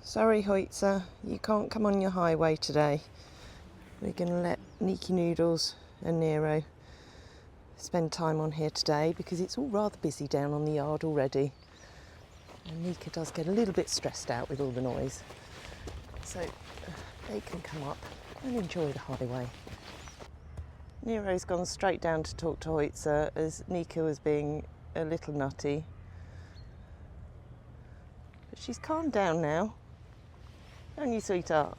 Sorry, Hidde, you can't come on your highway today. We're going to let Niki Noodles and Nero spend time on here today because it's all rather busy down on the yard already. And Nika does get a little bit stressed out with all the noise. So they can come up and enjoy the highway. Nero's gone straight down to talk to Hidde as Nika was being a little nutty. But she's calmed down now. Don't you, sweetheart?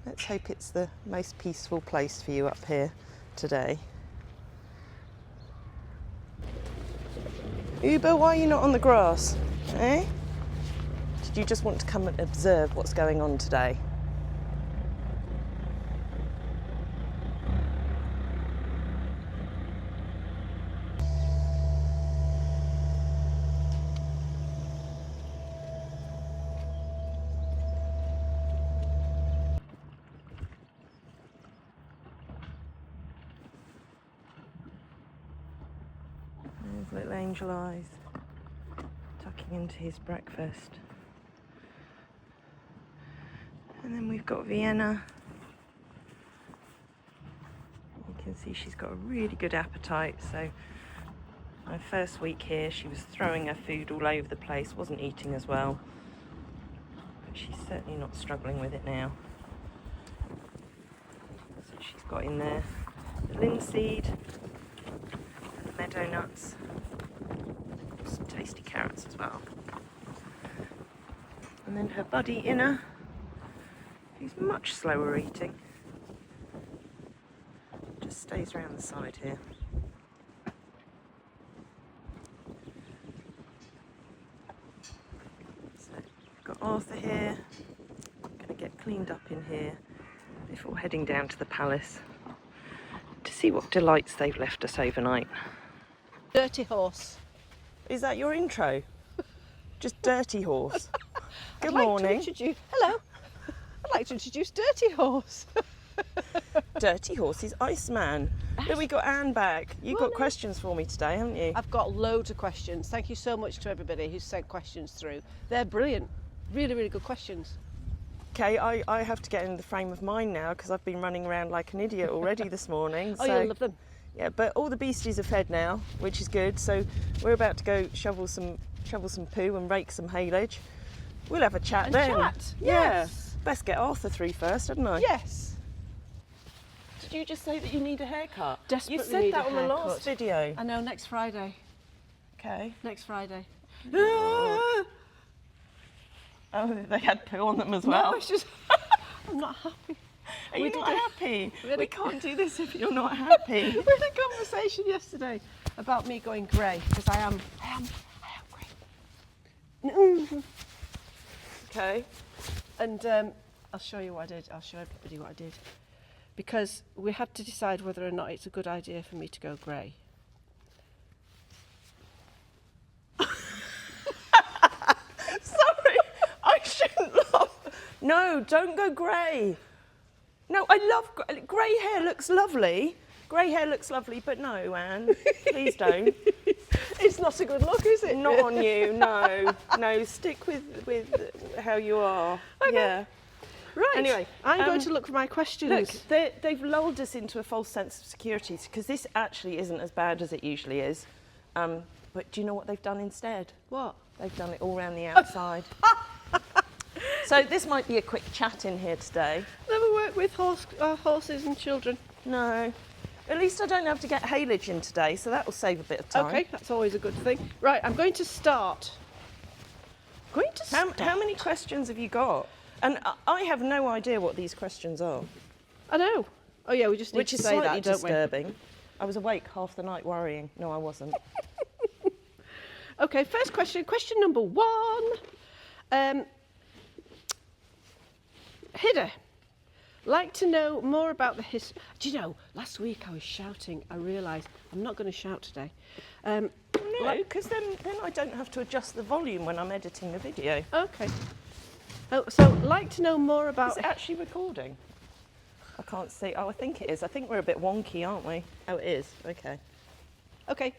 Let's hope it's the most peaceful place for you up here today. Uber, why are you not on the grass? Eh? Did you just want to come and observe what's going on today? There's little angel eyes tucking into his breakfast. And then we've got Vienna. You can see she's got a really good appetite. So my first week here, she was throwing her food all over the place, wasn't eating as well. But she's certainly not struggling with it now. So she's got in there the linseed and the meadow nuts. Some tasty carrots as well. And then her buddy Inna, who's much slower eating, just stays around the side here. So we've got Arthur here, going to get cleaned up in here before heading down to the palace to see what delights they've left us overnight. Dirty horse. Is that your intro? Just Dirty Horse. Good I'd morning. like to introduce, hello. I'd like to introduce Dirty Horse. Dirty Horse is Iceman. Look, we got Anne back. You've got questions for me today, haven't you? I've got loads of questions. Thank you so much to everybody who's sent questions through. They're brilliant. Really, really good questions. Okay, I have to get in the frame of mind now because I've been running around like an idiot already this morning. Oh, you'll love them. Yeah, but all the beasties are fed now, which is good. So we're about to go shovel some poo and rake some haylage. We'll have a chat And then. chat, Yeah. yes. Best get Arthur through first, hadn't I? Yes. Did you just say that you need a haircut? Desperately You said need that a on the last haircut. video. I know, next Friday. Okay. Next Friday. Oh, they had poo on them as well. No, it's just, I'm not happy. Are you not happy? we had We a- can't do this if you're not happy. We had a conversation yesterday about me going grey because I am grey. Okay. And I'll show you what I did. I'll show everybody what I did. Because we had to decide whether or not it's a good idea for me to go grey. Sorry, I shouldn't laugh. No, don't go grey. No, I love grey hair. Looks lovely. Grey hair looks lovely, but no, Anne, please don't. It's not a good look, is it? Not on you. No, no. Stick with how you are. Okay. Yeah. Right. Anyway, I'm going to look for my questions. Look, they've lulled us into a false sense of security because this actually isn't as bad as it usually is. But do you know what they've done instead? What? They've done it all around the outside. So this might be a quick chat in here today. Never work with horses and children. No. At least I don't have to get haylage in today, so that will save a bit of time. Okay, that's always a good thing. Right, I'm going to start. How many questions have you got? And I have no idea what these questions are. I know. Oh yeah, we just need Which to is say slightly that, don't we? disturbing. I was awake half the night worrying. No, I wasn't. Okay, first question. Question number 1. Hidde, like to know more about the history. Do you know, last week I was shouting. I realised I'm not going to shout today. No, because then I don't have to adjust the volume when I'm editing the video. Okay. Oh, so like to know more about. Is it actually recording? I can't see. Oh, I think it is. I think we're a bit wonky, aren't we? Oh, it is. Okay. Okay.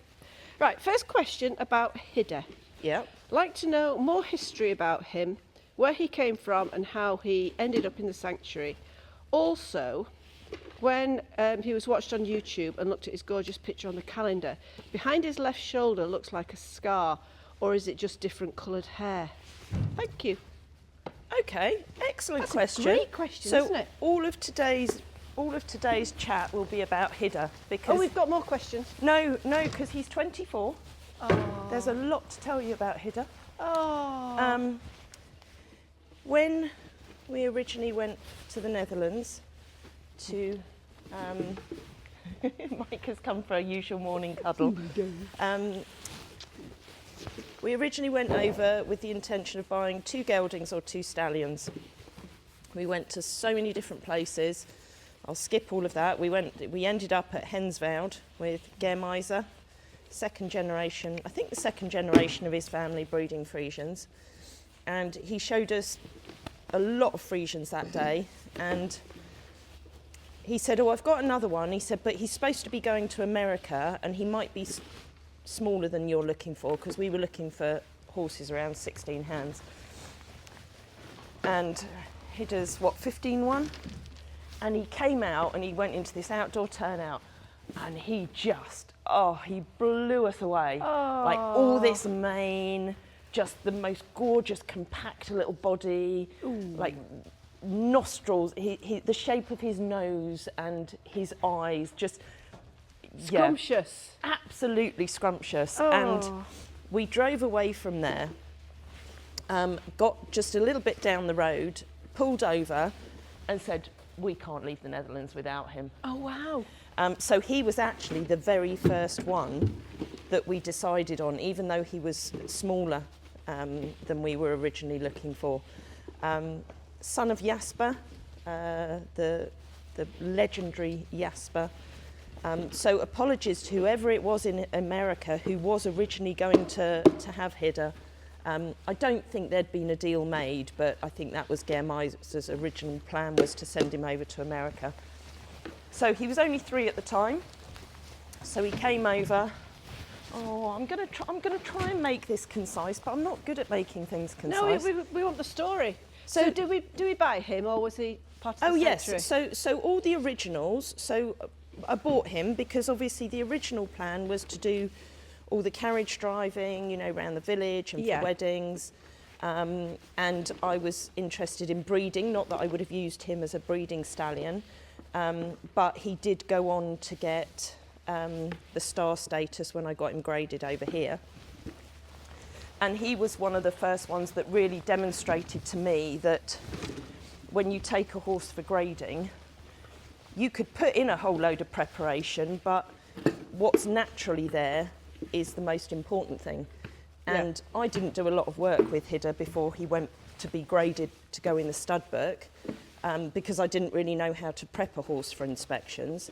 Right, first question about Hidde. Yeah. Like to know more history about him, where he came from and how he ended up in the sanctuary. Also, when he was watched on YouTube and looked at his gorgeous picture on the calendar, behind his left shoulder looks like a scar, or is it just different coloured hair? Thank you. Okay, excellent That's question. a great question, so isn't it? all of today's chat will be about Hidde because Oh, we've got more questions. no, because he's 24. Oh. There's a lot to tell you about Hidde. Oh. When we originally went to the Netherlands to Mike has come for a usual morning cuddle. We originally went over with the intention of buying 2 geldings or 2 stallions. We went to so many different places. I'll skip all of that. We ended up at Hensvoud with Germeiser, second generation, I think the second generation of his family breeding Friesians. And he showed us a lot of Friesians that day. And he said, oh, I've got another one. He said, but he's supposed to be going to America and he might be smaller than you're looking for, because we were looking for horses around 16 hands. And Hidde's, 15-1? And he came out and he went into this outdoor turnout and he just, he blew us away. Oh. Like all this mane, just the most gorgeous, compact little body, like nostrils, the shape of his nose and his eyes, just Scrumptious. yeah, absolutely scrumptious. Oh. And we drove away from there, got just a little bit down the road, pulled over and said, we can't leave the Netherlands without him. Oh, wow. So he was actually the very first one that we decided on, even though he was smaller than we were originally looking for. Son of Jasper, the legendary Jasper. So apologies to whoever it was in America who was originally going to have Hidde. I don't think there'd been a deal made, but I think that was Germeiser's original plan, was to send him over to America. So he was only 3 at the time. So he came over. Oh, I'm gonna try and make this concise, but I'm not good at making things concise. No, we want the story. So do we buy him, or was he part of the sanctuary? Yes. So all the originals. So I bought him because obviously the original plan was to do all the carriage driving, around the village and for weddings. And I was interested in breeding, not that I would have used him as a breeding stallion, but he did go on to get the star status when I got him graded over here. And he was one of the first ones that really demonstrated to me that when you take a horse for grading, you could put in a whole load of preparation, but what's naturally there is the most important thing. And I didn't do a lot of work with Hidde before he went to be graded to go in the stud book, because I didn't really know how to prep a horse for inspections.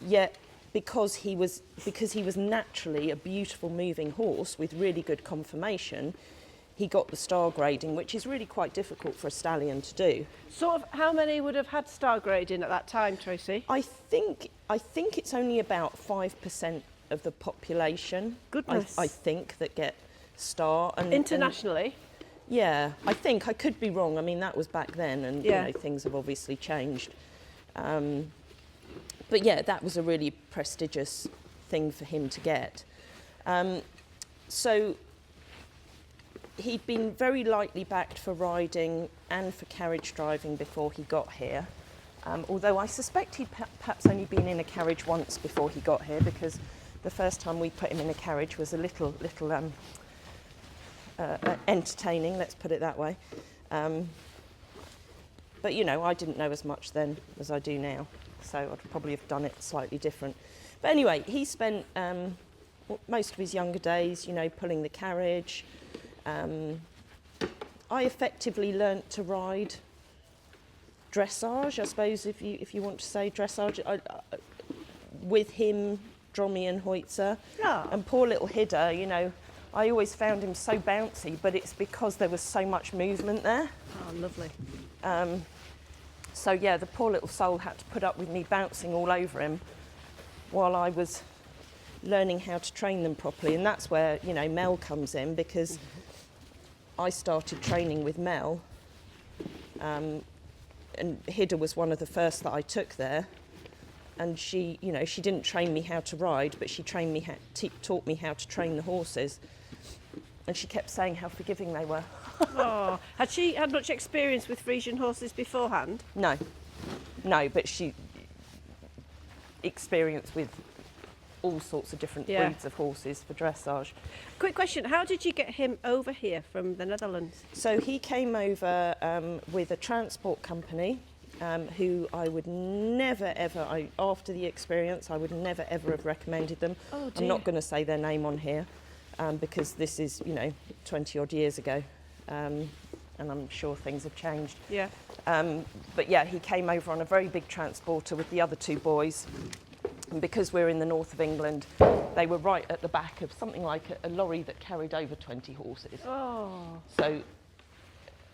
Yet because he was naturally a beautiful moving horse with really good conformation, he got the star grading, which is really quite difficult for a stallion to do. Sort of how many would have had star grading at that time, Tracey? I think it's only about 5% of the population. Goodness. I think that get star. And internationally? Yeah, I think. I could be wrong. I mean, that was back then, and things have obviously changed. But yeah, that was a really prestigious thing for him to get. So he'd been very lightly backed for riding and for carriage driving before he got here. Although I suspect he'd perhaps only been in a carriage once before he got here, because the first time we put him in a carriage was a little entertaining, let's put it that way. But I didn't know as much then as I do now, so I'd probably have done it slightly different. But anyway, he spent most of his younger days, pulling the carriage. I effectively learnt to ride dressage, I suppose, if you want to say dressage, with him, Drommy and Hoitzer. Yeah. And poor little Hidde, I always found him so bouncy, but it's because there was so much movement there. Oh, lovely. So yeah, the poor little soul had to put up with me bouncing all over him while I was learning how to train them properly. And that's where, you know, Mel comes in, because I started training with Mel, and Hidde was one of the first that I took there. And she, you know, she didn't train me how to ride, but she trained me, taught me how to train the horses. And she kept saying how forgiving they were. Oh, had she had much experience with Friesian horses beforehand? No, but she experienced with all sorts of different breeds of horses for dressage. Quick question, how did you get him over here from the Netherlands? So he came over with a transport company, who I would never ever, after the experience, I would never ever have recommended them. Oh dear. I'm not going to say their name on here, because this is, you know, 20 odd years ago, and I'm sure things have changed. Yeah. But yeah, he came over on a very big transporter with the other two boys. And because we're in the north of England, they were right at the back of something like a lorry that carried over 20 horses. Oh. So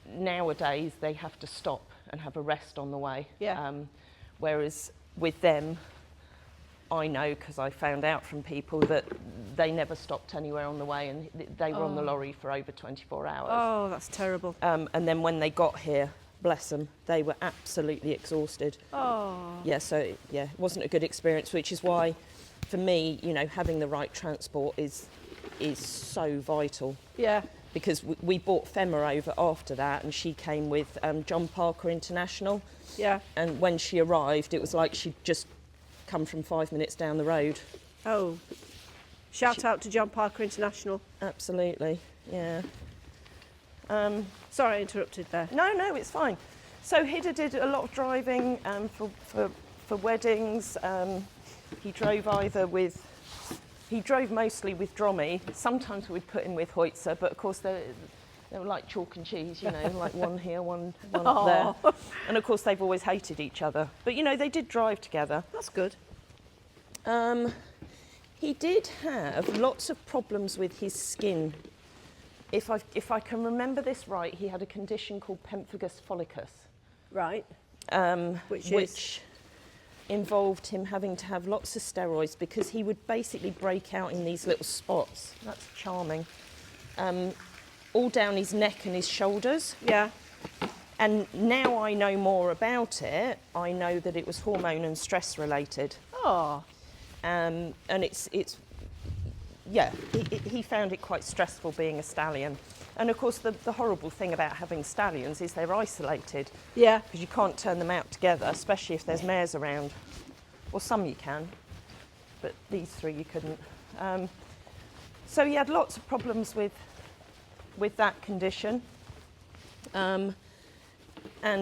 nowadays they have to stop and have a rest on the way. Yeah. Whereas with them, I know, because I found out from people, that they never stopped anywhere on the way, and they were on the lorry for over 24 hours. Oh, that's terrible. And then when they got here, bless them, they were absolutely exhausted. Oh. Yeah, so yeah, it wasn't a good experience, which is why, for me, you know, having the right transport is so vital. Yeah. Because we brought Femma over after that, and she came with John Parker International. Yeah. And when she arrived, it was like she'd just come from 5 minutes down the road. Oh. Shout out to John Parker International. Absolutely, yeah. Sorry I interrupted there. No, it's fine. So Hidde did a lot of driving for weddings. He drove mostly with Drommy. Sometimes we'd put him with Hoitzer, but of course they were like chalk and cheese, you know, like one here, one up there. And of course they've always hated each other. But you know, they did drive together. That's good. He did have lots of problems with his skin. If I can remember this right, he had a condition called pemphigus follicus. Right. Which involved him having to have lots of steroids, because he would basically break out in these little spots. That's charming. All down his neck and his shoulders. Yeah. And now I know more about it. I know that it was hormone and stress related. Oh. And it's yeah, he found it quite stressful being a stallion. And of course the horrible thing about having stallions is they're isolated. Yeah. Because you can't turn them out together, especially if there's mares around. Well, some you can, but these three you couldn't. So he had lots of problems with that condition. And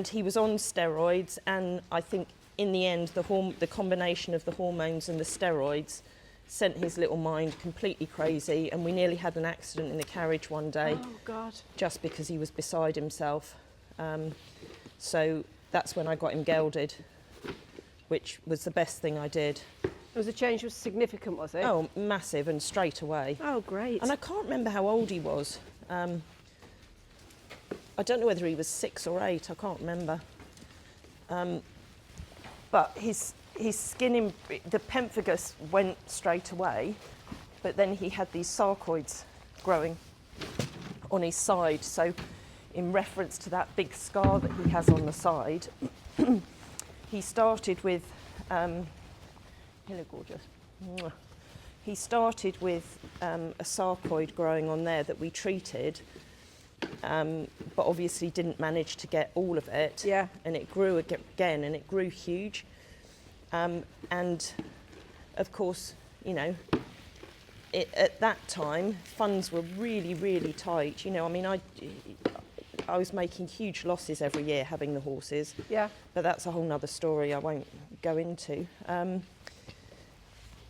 he was on steroids, and I think in the end the combination of the hormones and the steroids sent his little mind completely crazy, and we nearly had an accident in the carriage one day. Oh God. Just because he was beside himself. So that's when I got him gelded, which was the best thing I did. Was the change was significant, was it? Oh, massive, and straight away. Oh, great. And I can't remember how old he was. I don't know whether he was 6 or 8, I can't remember. But his skin, the pemphigus went straight away, but then he had these sarcoids growing on his side. So in reference to that big scar that he has on the side, he started with, hello gorgeous. He started with a sarcoid growing on there that we treated, but obviously didn't manage to get all of it. Yeah. And it grew again, and it grew huge. And of course, you know, at that time, funds were really, really tight. You know, I mean, I was making huge losses every year having the horses. Yeah. But that's a whole nother story I won't go into.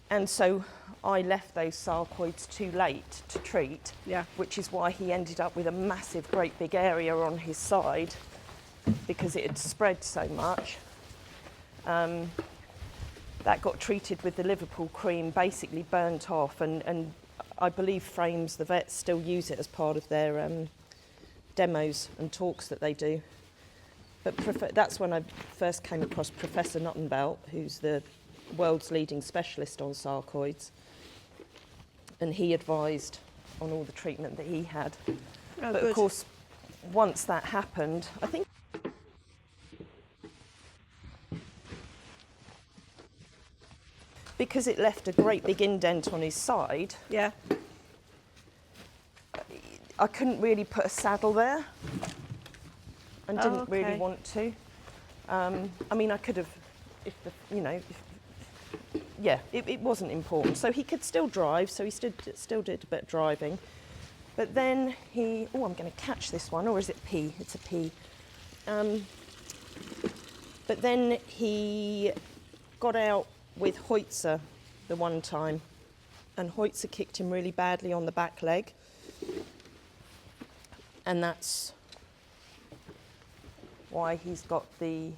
And so I left those sarcoids too late to treat, Yeah. which is why he ended up with a massive, great big area on his side, because it had spread so much. That got treated with the Liverpool cream, basically burnt off, and I believe Frames, the vets, still use it as part of their demos and talks that they do. But that's when I first came across Professor Nottenbelt, who's the world's leading specialist on sarcoids. and he advised on all the treatment that he had. Oh, But good. of course, once that happened, I think because it left a great big indent on his side, Yeah. I couldn't really put a saddle there and Oh, didn't really okay. want to. I mean, I could have, if the, you know, yeah, it wasn't important. So he could still drive, so he still did a bit of driving. But then he, oh, I'm going to catch this one, or is it P? It's a P. But then he got out with Hoitzer the one time, and Hoitzer kicked him really badly on the back leg. And that's why he's got the...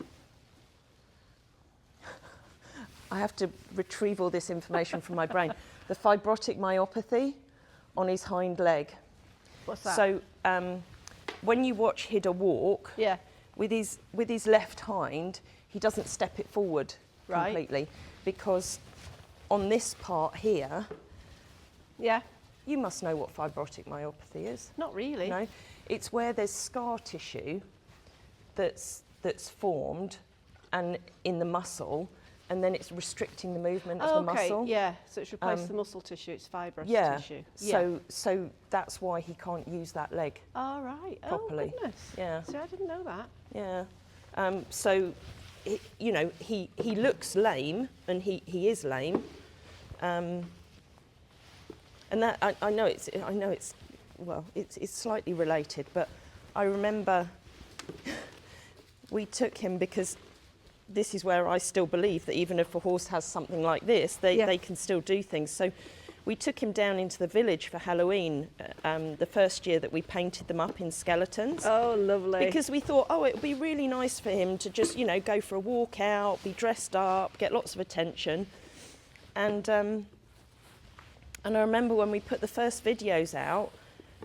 I have to retrieve all this information from my brain. The fibrotic myopathy on his hind leg. What's that? So when you watch Hidde walk, Yeah. with his left hind, he doesn't step it forward Right. completely, because on this part here, Yeah. you must know what fibrotic myopathy is. Not really. No, it's where there's scar tissue that's formed and in the muscle, and then it's restricting the movement of the okay. muscle. Yeah. So it's replaced the muscle tissue. It's fibrous Yeah. tissue. So that's why he can't use that leg. All right. properly. Oh goodness. Yeah. See, I didn't know that. Yeah. So, you know, he looks lame, and he is lame. And that I know it's well, it's slightly related, but I remember we took him because this is where I still believe that even if a horse has something like this, they can still do things. So we took him down into the village for Halloween, the first year that we painted them up in skeletons. Oh, lovely. Because we thought, oh, it would be really nice for him to just, you know, go for a walk out, be dressed up, get lots of attention. And I remember when we put the first videos out,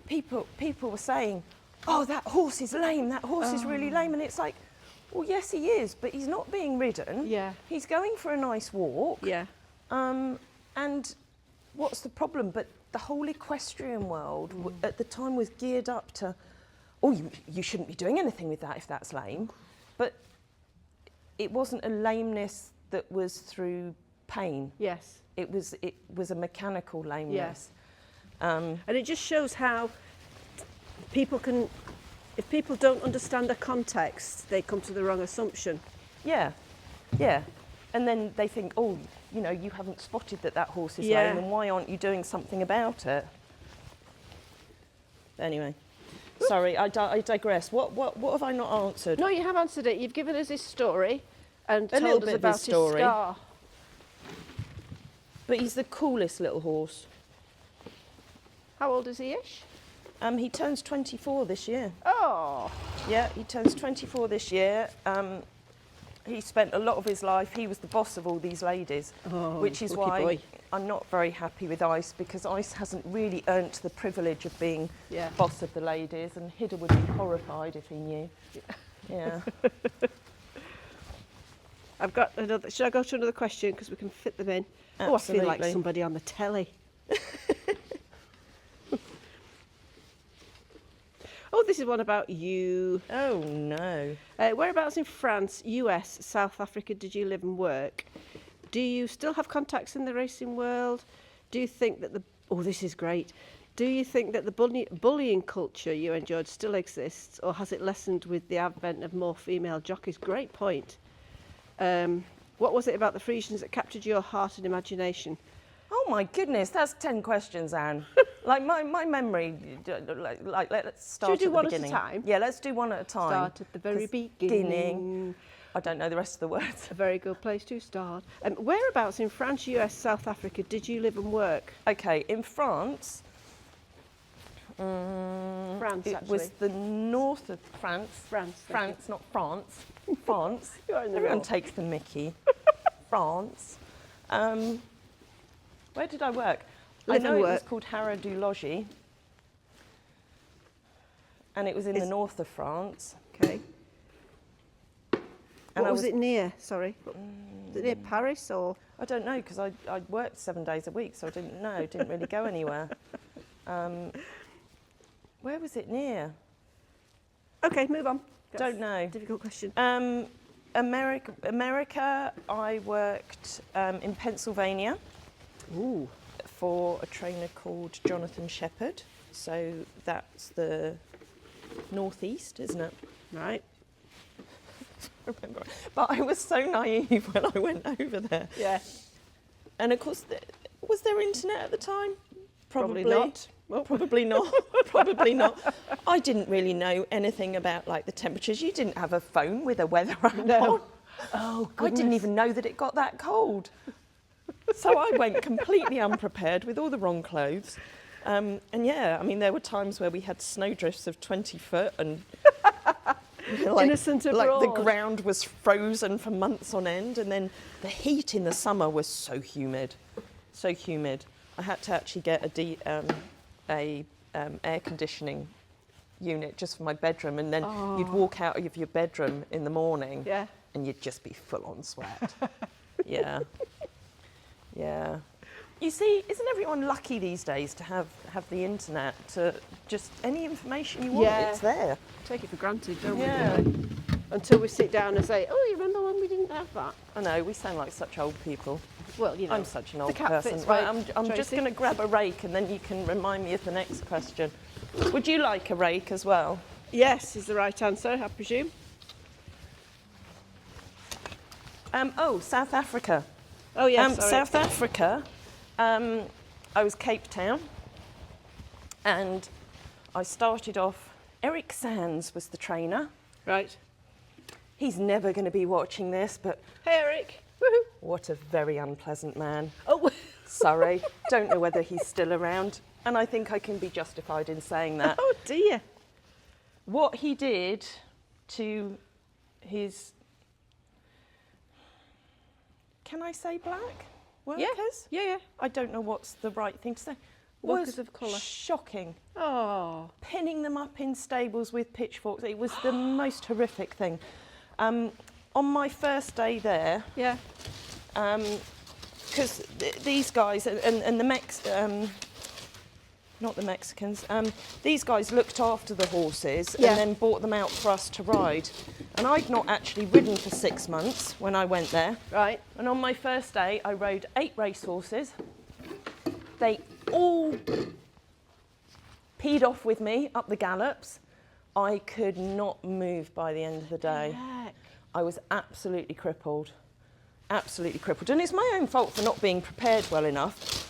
people were saying, oh, that horse is lame, that horse is really lame. And it's like, well, yes, he is, but he's not being ridden. Yeah. He's going for a nice walk. Yeah. And what's the problem? But the whole equestrian world at the time was geared up to, oh, you shouldn't be doing anything with that if that's lame. But it wasn't a lameness that was through pain. Yes. It was a mechanical lameness. And it just shows how people can, if people don't understand the context, they come to the wrong assumption. Yeah, yeah. And then they think, oh, you know, you haven't spotted that horse is lame, and why aren't you doing something about it? Anyway, sorry, I digress. What have I not answered? No, you have answered it. You've given us his story and A little told us bit of about his story. scar. But he's the coolest little horse. How old is he ish? He turns 24 this year. Oh. Yeah, he turns 24 this year. He spent a lot of his life, he was the boss of all these ladies, which is lucky why boy. I'm not very happy with Ice, because Ice hasn't really earned the privilege of being Yeah. boss of the ladies, and Hidde would be horrified if he knew. Yeah. I've got another. Should I go to another question because we can fit them in? Oh, I feel like Absolutely. somebody on the telly. Oh, this is one about you. Oh no. Whereabouts in France, US, South Africa did you live and work? Do you still have contacts in the racing world? Do you think that oh, this is great. Do you think that the bullying culture you enjoyed still exists, or has it lessened with the advent of more female jockeys? Great point. What was it about the Friesians that captured your heart and imagination? Oh my goodness, that's 10 questions, Anne. Like my memory, like let's start Should we do at the one beginning. at a time? Yeah, let's do one at a time. Start at the very beginning. I don't know the rest of the words. A very good place to start. Whereabouts in France, US, South Africa did you live and work? Okay, in France, France, it actually. was the north of France. France, thank France, not France. France. You're in the Everyone middle. takes the mickey. France. Where did I work? Live I know and it was work. called Haras du Logis, and it was in the north of France. Okay. And What was it near? Sorry. it near Paris or? I don't know, because I worked 7 days a week, so I didn't know. Didn't really go anywhere. Where was it near? Okay, move on. Don't know. Difficult question. America, I worked in Pennsylvania. Ooh. For a trainer called Jonathan Shepherd. So that's the northeast, isn't it? Right. I remember. But I was so naive when I went over there. Yeah. And of course, was there internet at the time? Probably not. Well, probably not. Probably not. I didn't really know anything about like the temperatures. You didn't have a phone with a weather app on. Oh, I didn't even know that it got that cold. So I went completely unprepared with all the wrong clothes. And yeah, I mean, there were times where we had snowdrifts of 20 foot and Innocent abroad. like the ground was frozen for months on end. And then the heat in the summer was so humid, so humid. I had to actually get a air conditioning unit just for my bedroom. And then you'd walk out of your bedroom in the morning and you'd just be full on sweat. Yeah. Yeah. You see, isn't everyone lucky these days to have the internet, to just any information you want, it's there. Take it for granted, don't Yeah. we? Really? Until we sit down and say, oh, you remember when we didn't have that? I know, we sound like such old people. Well, you know. I'm such an old cat person. fits Right, right, I'm just going to grab a rake and then you can remind me of the next question. Would you like a rake as well? Yes is the right answer, I presume. South Africa. Oh, yes. Sorry. South Africa, I was Cape Town, and I started off, Eric Sands was the trainer. Right. He's never going to be watching this, but Hey, Eric. Woohoo. what a very unpleasant man. Oh, Sorry, don't know whether he's still around, and I think I can be justified in saying that. oh dear. What he did to his, can I say black workers? Yeah. I don't know what's the right thing to say. Workers Was of colour. shocking. Oh. Pinning them up in stables with pitchforks. It was the most horrific thing. On my first day there, Yeah. because these guys and the not the Mexicans, these guys looked after the horses Yeah. and then brought them out for us to ride. And I'd not actually ridden for 6 months when I went there. Right. And on my first day, I rode 8 racehorses. They all peed off with me up the gallops. I could not move by the end of the day. Heck. I was absolutely crippled. Absolutely crippled. And it's my own fault for not being prepared well enough.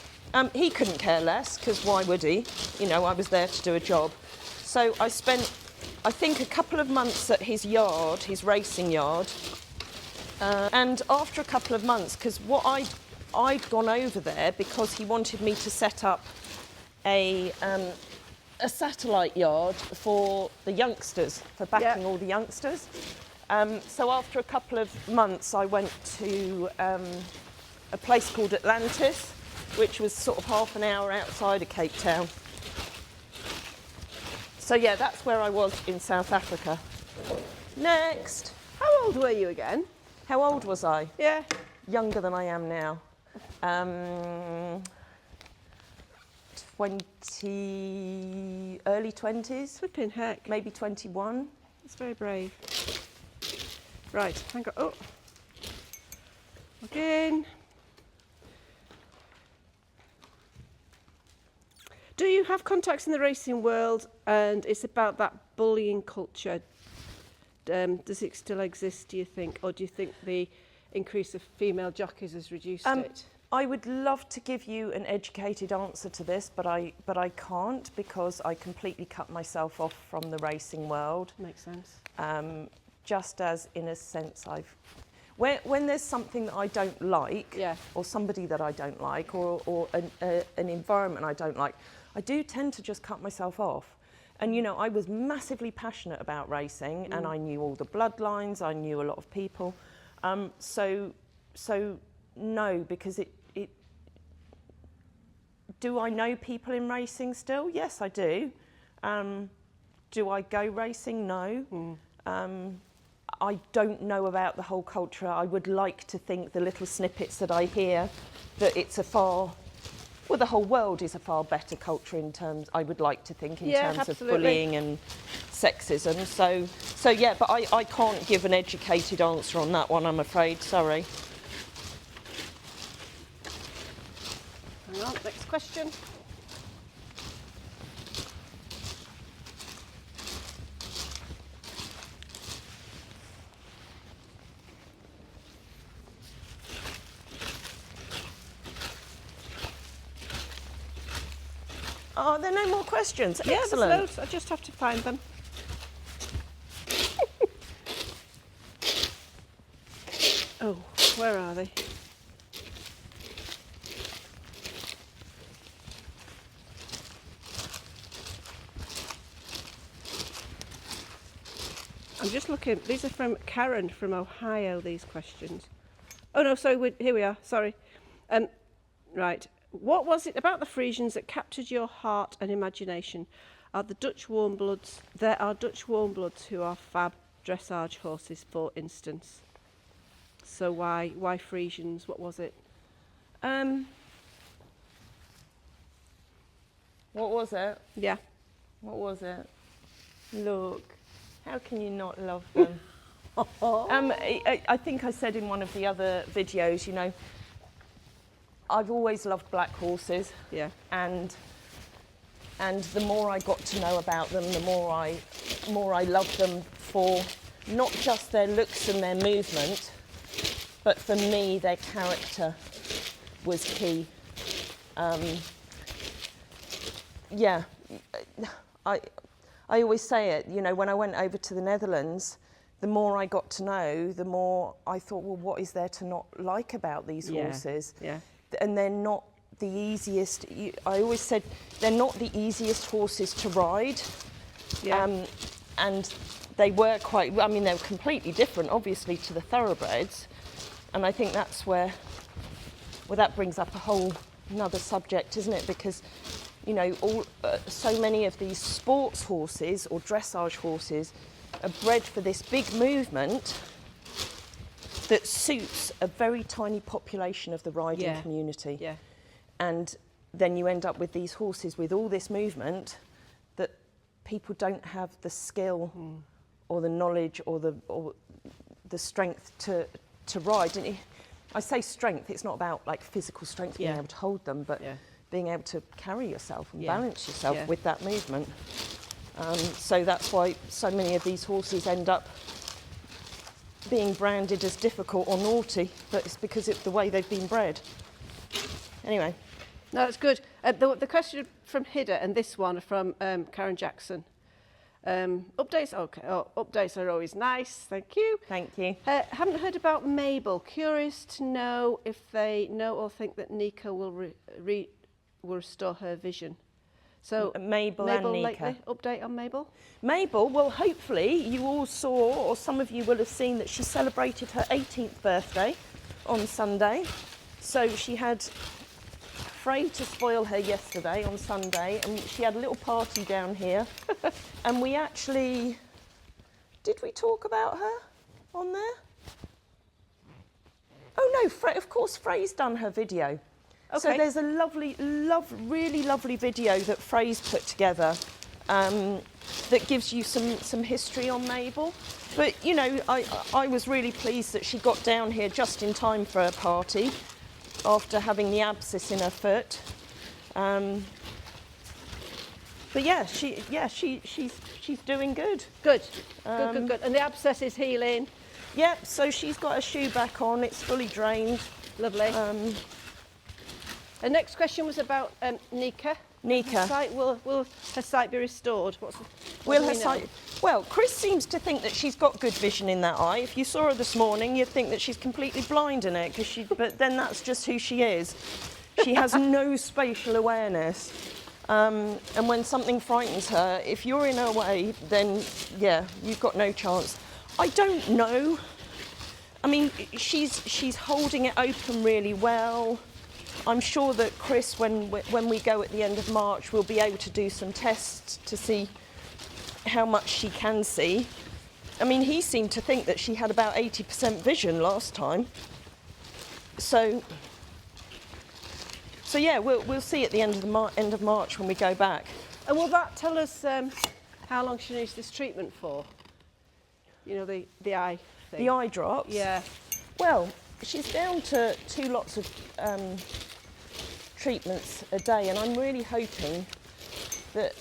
He couldn't care less, because why would he? You know, I was there to do a job. So I spent, I think, a couple of months at his yard, his racing yard. And after a couple of months, because what I'd gone over there because he wanted me to set up a satellite yard for the youngsters, for backing all the youngsters. So after a couple of months, I went to a place called Atlantis, which was sort of half an hour outside of Cape Town. So yeah, that's where I was in South Africa. Next. How old were you again? How old was I? Yeah. Younger than I am now. 20, early 20s, Flipping heck. maybe 21. That's very brave. Right, hang on. Oh. Again. Do you have contacts in the racing world, and it's about that bullying culture? Does it still exist, do you think? Or do you think the increase of female jockeys has reduced it? I would love to give you an educated answer to this, but I can't, because I completely cut myself off from the racing world. Makes sense. Just as, in a sense, when there's something that I don't like, or somebody that I don't like, or an environment I don't like, I do tend to just cut myself off. And you know, I was massively passionate about racing, and I knew all the bloodlines, I knew a lot of people. So no, because it. Do I know people in racing still? Yes, I do. Do I go racing? No. I don't know about the whole culture. I would like to think the little snippets that I hear that it's a far, well, the whole world is a far better culture in terms, I would like to think, in terms absolutely. of bullying and sexism. So yeah, but I can't give an educated answer on that one, I'm afraid. Sorry. Hang on, next question. Are there no more questions? Yeah, Excellent. there's loads. I just have to find them. Oh, where are they? I'm just looking. These are from Karen from Ohio, these questions. Oh, no, sorry, here we are. Sorry. Right. What was it about the Friesians that captured your heart and imagination? There are Dutch warmbloods who are fab dressage horses, for instance. So why Friesians? What was it? What was it? Yeah. What was it? Look, how can you not love them? I think I said in one of the other videos, you know, I've always loved black horses. Yeah. And the more I got to know about them, the more I loved them for not just their looks and their movement, but for me, their character was key. Yeah, I always say it, you know, when I went over to the Netherlands, the more I got to know, the more I thought, well, what is there to not like about these horses? Yeah. And they're not the easiest, I always said, they're not the easiest horses to ride. Yeah. And they were quite, I mean, they were completely different, obviously, to the thoroughbreds. And I think that's where, well, that brings up a whole another subject, isn't it? Because, you know, so many of these sports horses or dressage horses are bred for this big movement that suits a very tiny population of the riding community. Yeah. And then you end up with these horses with all this movement that people don't have the skill or the knowledge or the strength to ride. And I say strength, it's not about like physical strength, being able to hold them, but being able to carry yourself and balance yourself with that movement. So that's why so many of these horses end up being branded as difficult or naughty, but it's because it's the way they've been bred. Anyway. No, that's good. The question from Hidde and this one from Karen Jackson. Updates, okay. Oh, updates are always nice. Thank you. Thank you. Haven't heard about Mabel. Curious to know if they know or think that Nika will restore her vision. So Mabel and Nika. Lately, update on Mabel? Mabel, well, hopefully you all saw, or some of you will have seen, that she celebrated her 18th birthday on Sunday. So she had Frey to spoil her yesterday on Sunday, and she had a little party down here. And we actually, did we talk about her on there? Oh no, of course Frey's done her video. Okay. So there's a really lovely video that Frey's put together that gives you some history on Mabel. But, you know, I was really pleased that she got down here just in time for her party after having the abscess in her foot. But yeah, she's doing good. Good. Good. And the abscess is healing? Yep, so she's got her shoe back on, it's fully drained. Lovely. The next question was about Nika. Nika. Will her sight be restored? Will her sight? Well, Chris seems to think that she's got good vision in that eye. If you saw her this morning, you'd think that she's completely blind in it, but then that's just who she is. She has no spatial awareness. And when something frightens her, if you're in her way, then yeah, you've got no chance. I don't know. I mean, she's holding it open really well. I'm sure that Chris, when we go at the end of March, will be able to do some tests to see how much she can see. I mean, he seemed to think that she had about 80% vision last time. So yeah, we'll see at the end of March when we go back. And will that tell us how long she needs this treatment for? You know, the eye thing. The eye drops? Yeah. Well, she's down to 2 lots of treatments a day, and I'm really hoping that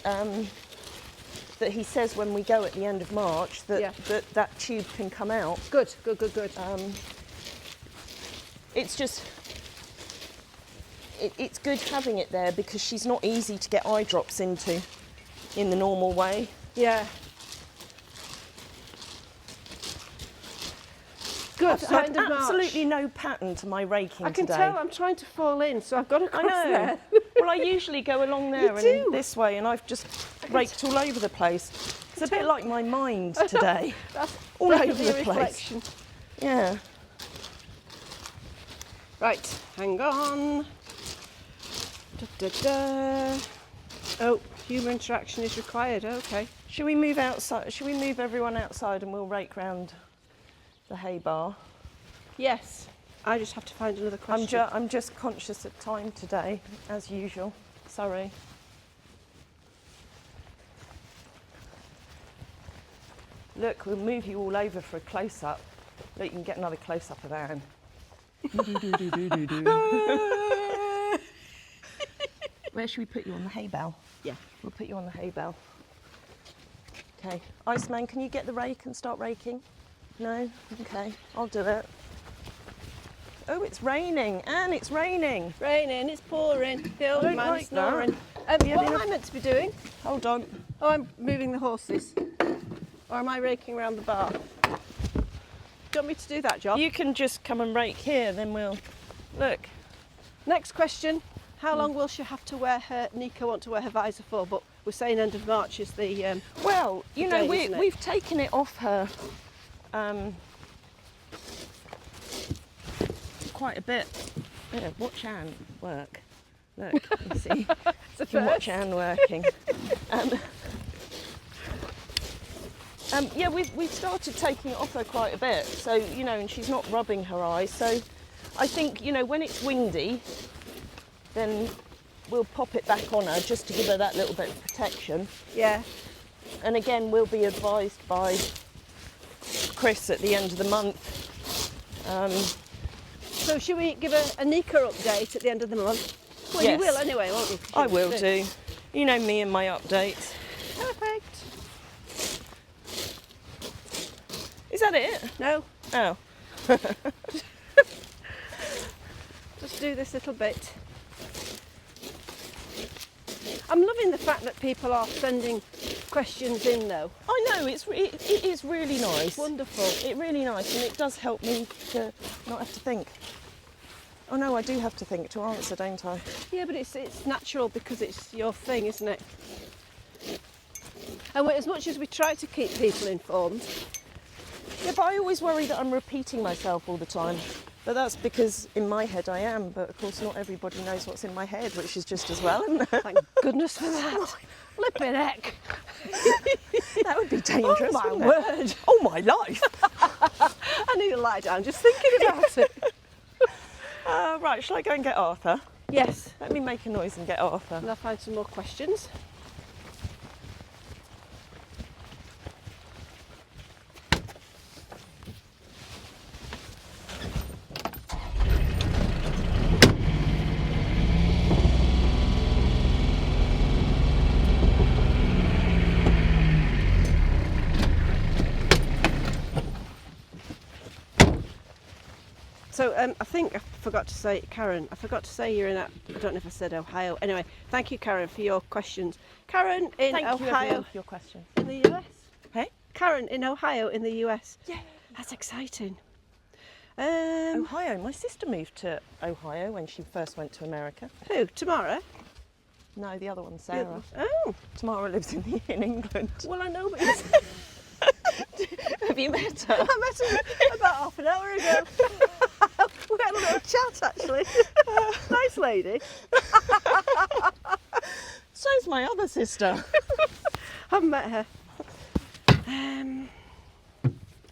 that he says when we go at the end of March that that tube can come out. Good. It's just, it's good having it there because she's not easy to get eye drops into in the normal way. Yeah. Good. I've had absolutely no pattern to my raking today. I can tell I'm trying to fall in, so I've got to cross there. Well, I usually go along there and this way, and I've just raked all over the place. It's a bit like my mind today. That's all over the reflection. place. Yeah. Right, hang on. Oh, human interaction is required. Okay. Should we move outside? Should we move everyone outside and we'll rake round the hay bar? Yes. I just have to find another question. I'm just conscious of time today, as usual. Sorry. Look, we'll move you all over for a close-up. Look, you can get another close-up of Anne. Where should we put you? On the hay bale? Yeah. We'll put you on the hay bale. Okay. Iceman, can you get the rake and start raking? No? Okay, I'll do it. Oh, it's raining. Anne, it's raining. Raining, it's pouring. The old man's like snoring. What am I meant to be doing? Hold on. Oh, I'm moving the horses. Or am I raking around the bar? Do you want me to do that job? You can just come and rake here, then we'll... Look. Next question. How long will she have to wear her... Nico want to wear her visor for, but we're saying end of March is the... well, you know, day, we've taken it off her quite a bit. Yeah, watch Anne work. Look, you see. You can watch Anne working. Yeah, we've started taking it off her quite a bit, so, you know, and she's not rubbing her eyes. So I think, you know, when it's windy, then we'll pop it back on her just to give her that little bit of protection. Yeah. And again, we'll be advised by Chris at the end of the month. So should we give a Nico update at the end of the month? Well, yes. You will anyway, won't you? I will do. You know me and my updates. Perfect. Is that it? No. Oh. Just do this little bit. I'm loving the fact that people are sending questions in, though. I know, it is really nice. Wonderful. It's really nice, and it does help me to not have to think. Oh no, I do have to think to answer, don't I? Yeah, but it's natural because it's your thing, isn't it? And as much as we try to keep people informed... Yeah, but I always worry that I'm repeating myself all the time. But that's because in my head I am, but of course not everybody knows what's in my head, which is just as well, isn't it? Thank goodness for that. Flippin' heck. That would be dangerous, oh my wouldn't word. It? Oh my life. I need to lie down just thinking about it. Right, shall I go and get Arthur? Yes. Let me make a noise and get Arthur. And I'll find some more questions. So I think I forgot to say, Karen, I forgot to say you're in, I don't know if I said Ohio. Anyway, thank you, Karen, for your questions. Karen in Ohio. Thank you, everyone, for your questions. In the US. Hey? Karen in Ohio in the US. Yeah. That's exciting. Ohio. My sister moved to Ohio when she first went to America. Who? Tamara? No, the other one, Sarah. Oh. Tamara lives in England. Well, I know, but Have you met her? I met her about half an hour ago. We had a little chat, actually. Nice lady. So's my other sister. Haven't met her.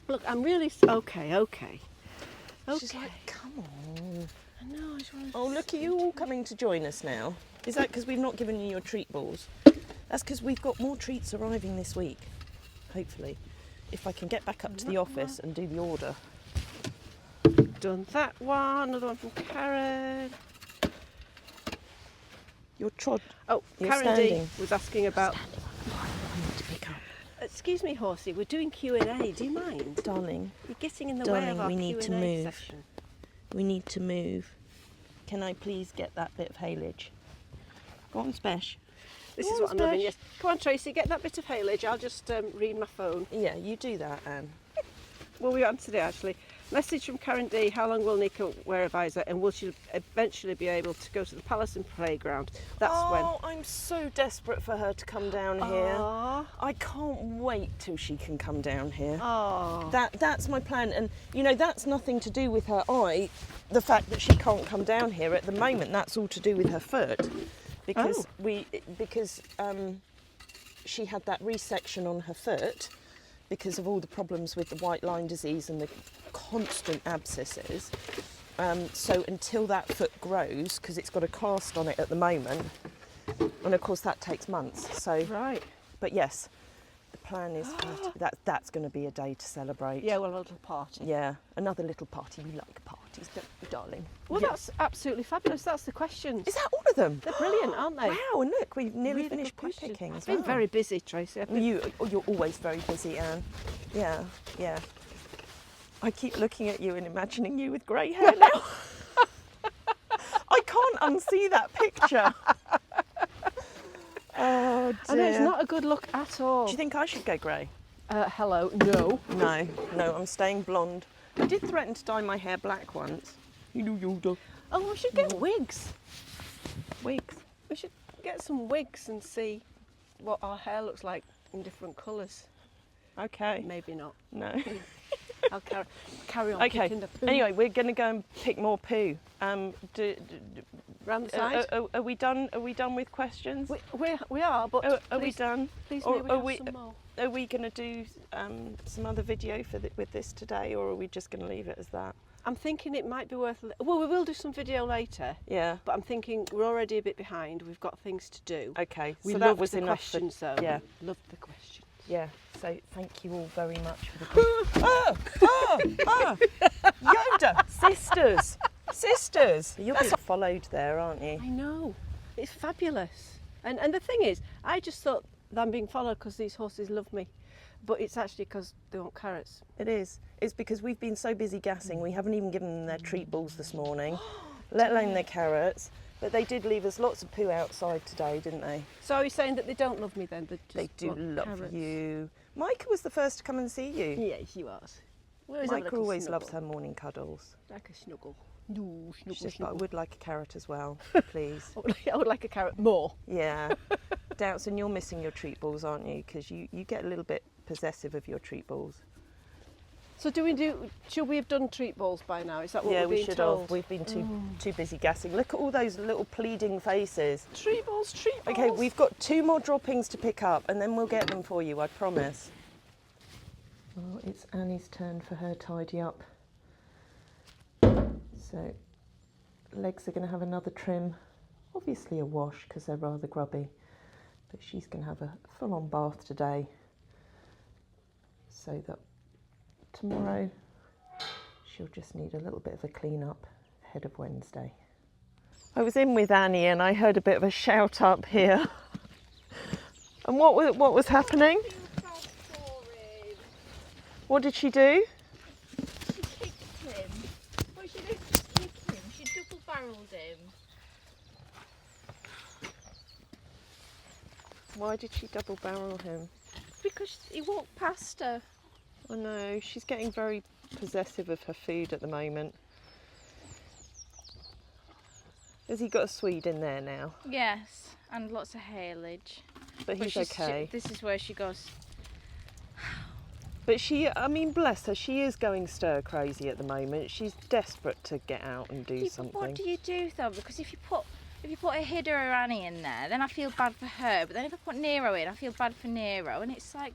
Look, I'm really... Okay. She's like, come on. I know, I just want to... Oh, look, are you all coming to join us now? Is that because we've not given you your treat balls? That's because we've got more treats arriving this week, hopefully. If I can get back up to the office and do the order. Done that one, another one from Karen. You're trod. Oh, You're Karen D standing. was asking about... I need to pick up. Excuse me, Horsey, we're doing Q&A, do you mind? Darling, You're getting in the way of our we need Q&A to move. session. We need to move. Can I please get that bit of haylage? Go on, Spesh. This Go is on, what I'm loving, Spesh. yes. Come on, Tracey, get that bit of haylage. I'll just read my phone. Yeah, you do that, Anne. Well, we answered it, actually. Message from Karen D. How long will Nika wear a visor, and will she eventually be able to go to the palace and playground? That's when. Oh, I'm so desperate for her to come down here. Aww. I can't wait till she can come down here. Aww. That's my plan, and you know that's nothing to do with her eye. The fact that she can't come down here at the moment, that's all to do with her foot, because she had that resection on her foot because of all the problems with the white line disease and the constant abscesses. So until that foot grows, because it's got a cast on it at the moment, and of course that takes months. So, Right. but yes, the plan is that's going to be a day to celebrate. Yeah, well, a little party. Yeah, another little party. We like parties, don't we, darling? Well, Yeah. that's absolutely fabulous. That's the questions. Is that all of them? They're brilliant, aren't they? Wow, and look, we've nearly Really finished good poo questions. picking I've as been well. very busy, Tracey. I've been... You're always very busy, Anne. Yeah. I keep looking at you and imagining you with grey hair now. I can't unsee that picture. Oh dear. I know, it's not a good look at all. Do you think I should go grey? Hello, no. No, I'm staying blonde. I did threaten to dye my hair black once. Oh, we should get wigs. Wigs. We should get some wigs and see what our hair looks like in different colours. Okay. Maybe not. No. I'll carry on Okay. picking the poo. Anyway, we're going to go and pick more poo. Round the side. Are we done? Are we done with questions? We are, but Are we please, done? please Or may we are have we- some more. Are we going to do some other video with this today, or are we just going to leave it as that? I'm thinking it might be worth... Well, we will do some video later, Yeah. but I'm thinking we're already a bit behind. We've got things to do. Okay. We so loved that was the enough. questions, though. Yeah. Loved the questions. Yeah. So thank you all very much for the Yoda! Sisters! You're being followed there, aren't you? I know. It's fabulous. And the thing is, I just thought that I'm being followed because these horses love me. But it's actually because they want carrots. It is. It's because we've been so busy gassing, we haven't even given them their treat balls this morning, let alone their carrots. But they did leave us lots of poo outside today, didn't they? So are you saying that they don't love me then? They do love carrots? you. Micah was the first to come and see you. Yeah, she was. We always have a Micah little always loves snuggle. her morning cuddles. Like a snuggle. No, She snuggle, says, but I snuggle. would like a carrot as well, please. I would like a carrot more. Yeah. Doubtson, you're missing your treat balls, aren't you? Because you get a little bit possessive of your treat balls. So should we have done treat balls by now? Is that what Yeah, we're we being should told? have. We've been too busy gassing. Look at all those little pleading faces. Treat balls, treat balls. Okay, we've got 2 more droppings to pick up and then we'll get them for you, I promise. Well, it's Annie's turn for her tidy up. So, legs are going to have another trim. Obviously a wash because they're rather grubby. But she's going to have a full-on bath today. So that tomorrow she'll just need a little bit of a clean up ahead of Wednesday. I was in with Annie and I heard a bit of a shout up here. And what was happening? What did she do? She kicked him. What she did was kick him. She double barreled him. Why did she double barrel him? Because he walked past her. I know, she's getting very possessive of her food at the moment. Has he got a Swede in there now? Yes, and lots of haylage. But he's okay. This is where she goes. But she, I mean, bless her, she is going stir crazy at the moment. She's desperate to get out and do Yeah, but something. what do you do though? Because if you put a Hidde or Annie in there, then I feel bad for her. But then if I put Nero in, I feel bad for Nero. And it's like,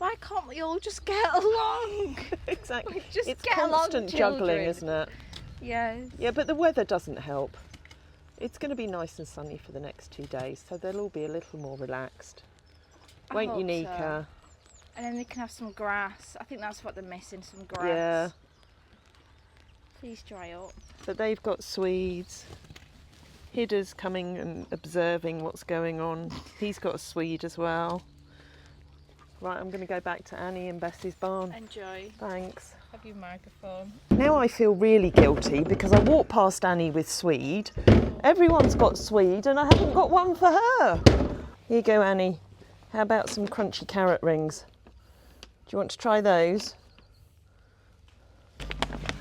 Why can't we all just get along? Exactly. Just It's get along, constant juggling, children. isn't it? Yes. Yeah, but the weather doesn't help. It's going to be nice and sunny for the next 2 days, so they'll all be a little more relaxed. I Won't you, hope Nika? so. And then they can have some grass. I think that's what they're missing, some grass. Yeah. Please dry up. But they've got Swedes. Hidde's coming and observing what's going on. He's got a Swede as well. Right, I'm going to go back to Annie and Bessie's barn. Enjoy. Thanks. Have your microphone. Now I feel really guilty because I walked past Annie with Swede. Everyone's got Swede and I haven't got one for her. Here you go, Annie. How about some crunchy carrot rings? Do you want to try those?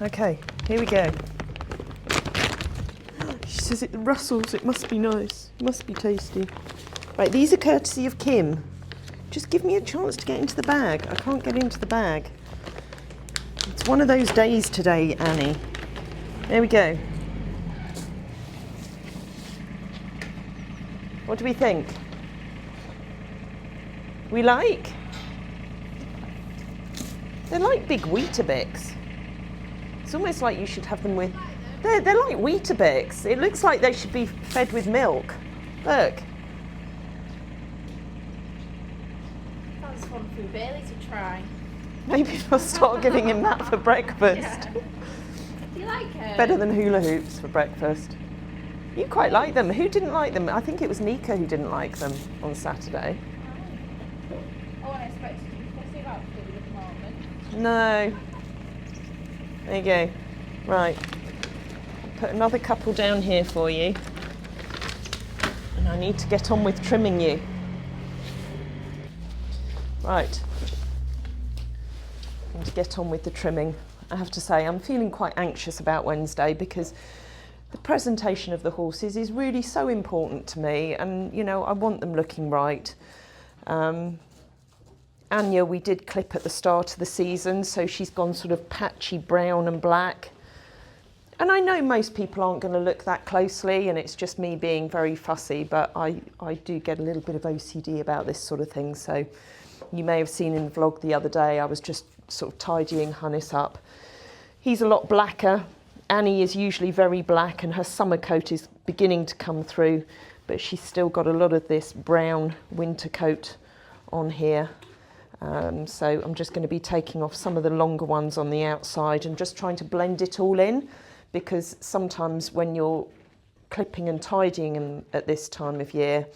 Okay, here we go. She says it rustles, it must be nice. It must be tasty. Right, these are courtesy of Kim. Just give me a chance to get into the bag. I can't get into the bag. It's one of those days today, Annie. There we go. What do we think? We like? They're like big Weetabix. It's almost like you should have them with... They're like Weetabix. It looks like they should be fed with milk. Look. That's one for Bailey to try. Maybe I'll start giving him that for breakfast. Yeah. Do you like it? Better than hula hoops for breakfast. You quite like them. Who didn't like them? I think it was Nika who didn't like them on Saturday. I wasn't expecting you to fussy about food at the moment. No. There you go. Right. Put another couple down here for you. And I need to get on with trimming you. Right. I need to get on with the trimming. I have to say, I'm feeling quite anxious about Wednesday because the presentation of the horses is really so important to me, and you know, I want them looking right. Anya, we did clip at the start of the season, so she's gone sort of patchy brown and black. And I know most people aren't going to look that closely, and it's just me being very fussy, but I do get a little bit of OCD about this sort of thing. So you may have seen in the vlog the other day, I was just sort of tidying Hannes up. He's a lot blacker. Annie is usually very black and her summer coat is beginning to come through, but she's still got a lot of this brown winter coat on here. So I'm just going to be taking off some of the longer ones on the outside and just trying to blend it all in, because sometimes when you're clipping and tidying them at this time of year,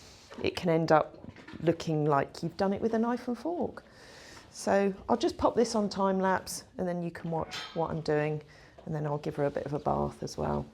it can end up looking like you've done it with a knife and fork. So I'll just pop this on time lapse and then you can watch what I'm doing, and then I'll give her a bit of a bath as well.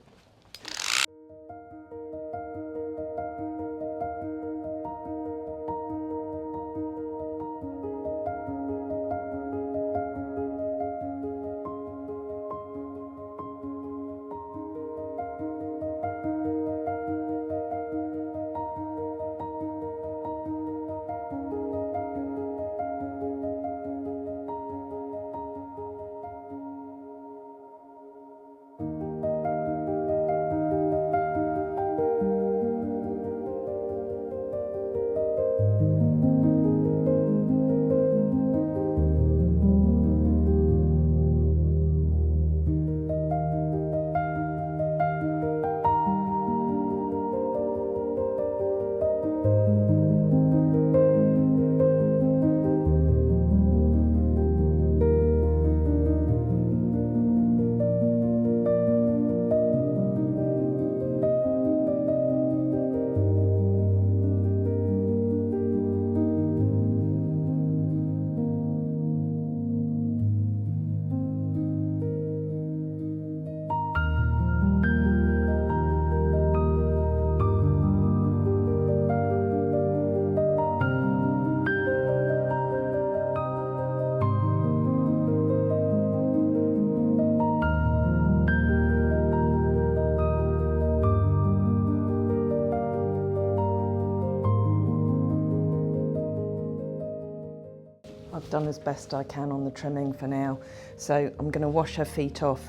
I've done as best I can on the trimming for now, so I'm going to wash her feet off,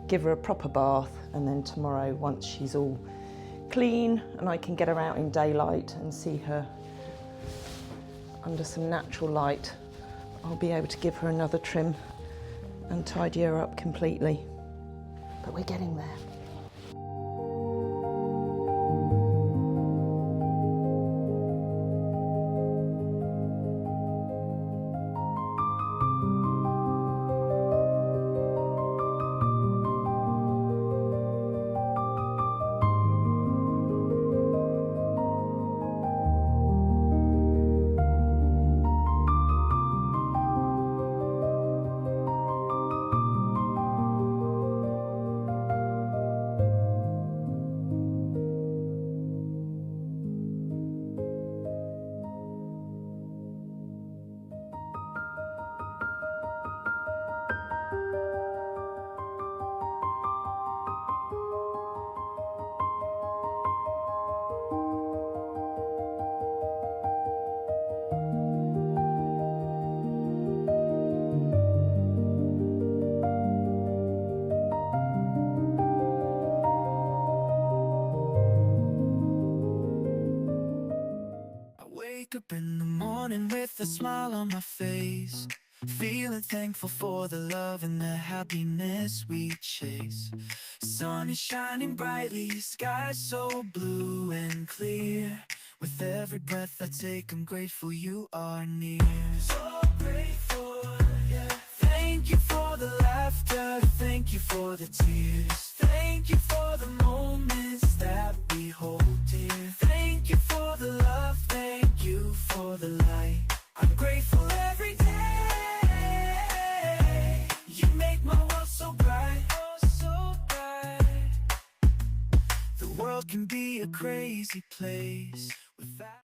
give her a proper bath, and then tomorrow, once she's all clean and I can get her out in daylight and see her under some natural light, I'll be able to give her another trim and tidy her up completely. But we're getting there. Wake up in the morning with a smile on my face, feeling thankful for the love and the happiness we chase. Sun is shining brightly, sky so blue and clear. With every breath I take, I'm grateful you are near. So grateful, yeah. Thank you for the laughter, thank you for the tears, thank you for the moments that we hold dear. Thank you for the love, thank you for the light. I'm grateful every day. You make my world so bright, oh so bright. The world can be a crazy place without